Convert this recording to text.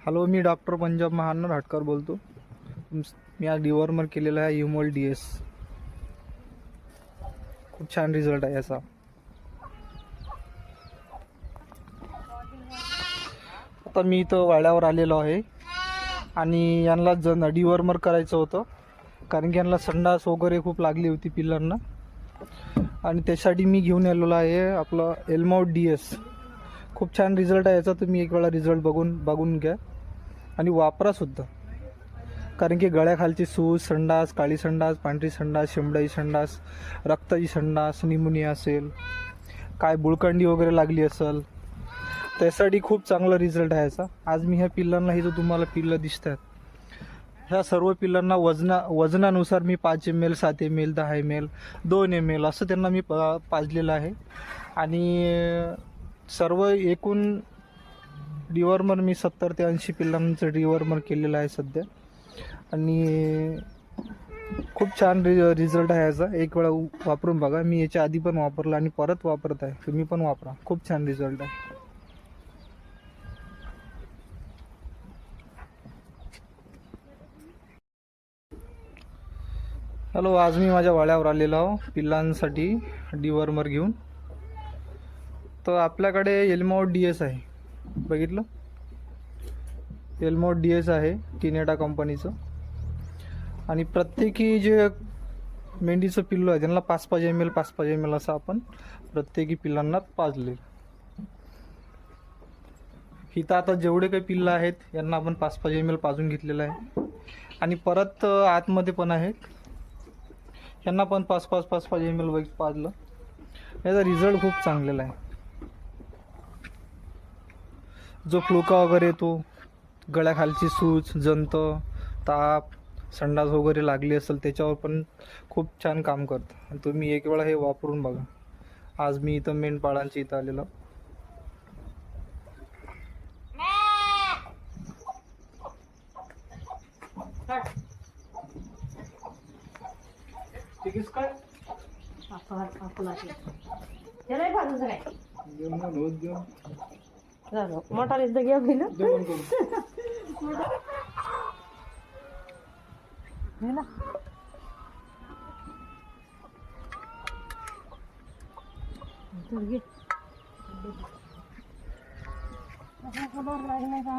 Hello, मी doctor Punjab महानर हटकर बोलतो. मी आज डिवॉर्मर केलेला आहे ह्युमोल DS. खूप छान रिझल्ट आहे याचा. आता मी इथं वाड्यावर आलेलो आहे आणि यांना डिवॉर्मर करायचं होतं, कारण की यांना संडास वगैरे खूप लागली होती पिल्लांना, आणि त्यासाठी मी घेऊन आलेलो आहे आपलं एल्माउट DS. खूप छान रिझल्ट आहे याचा. तुम्ही एक वेळा रिझल्ट बघून घ्या आणि वापरासुद्धा, कारण की गळ्याखालची सूज, संडास, काळी संडास, पांढरी संडास, शेंबडाई संडास, रक्ताची संडास, निमोनिया असेल, काय बुळकंडी वगैरे लागली असेल, त्यासाठी खूप चांगला रिझल्ट आहे याचा. आज मी ह्या पिल्लांना, हे जो तुम्हाला पिल्लं दिसतात, ह्या सर्व पिल्लांना वजनानुसार मी 5 ml, 7 ml, 10 ml, 2 ml असं त्यांना मी पाजलेलं आहे. आणि सर्व एकूण डिवॉर्मर मी 70 ते 80 पिल्लांचं डिवॉर्मर केलेलं आहे सध्या, आणि खूप छान रिझल्ट आहे याचा. एक वेळा वापरून बघा. मी याच्या आधी पण वापरला आणि परत वापरत आहे. तुम्ही पण वापरा. खूप छान रिझल्ट आहे. हॅलो, आज मी माझ्या वाड्यावर आलेलो आहो पिल्लांसाठी डिवॉर्मर घेऊन. तर आपल्याकडे एल्माउट DS आहे, बघितलं, एल्माउट DS आहे टिनेटा कंपनीचं. आणि प्रत्येकी जे मेंढीचं पिल्लू आहे त्यांना 5-5 ml 5-5 ml असं आपण प्रत्येकी पिल्लांना पाजले. इथं आता जेवढे काही पिल्लं आहेत यांना आपण 5-5 ml पाजून घेतलेलं आहे. आणि परत आतमध्ये पण आहेत, यांना पण 5-5 ml पाजलं. याचा रिझल्ट खूप चांगलेला आहे. जो फ्लुका वगैरे येतो, गळ्याखालची सूज, जंत, ताप, संडास वगैरे लागली असेल, त्याच्यावर पण खूप छान काम करतं. तुम्ही एक वेळा हे वापरून बघा. आज मी इथं मेंढपाळांच्या इथं आलेलो. मोठा घ्या ना. खबर लागले का?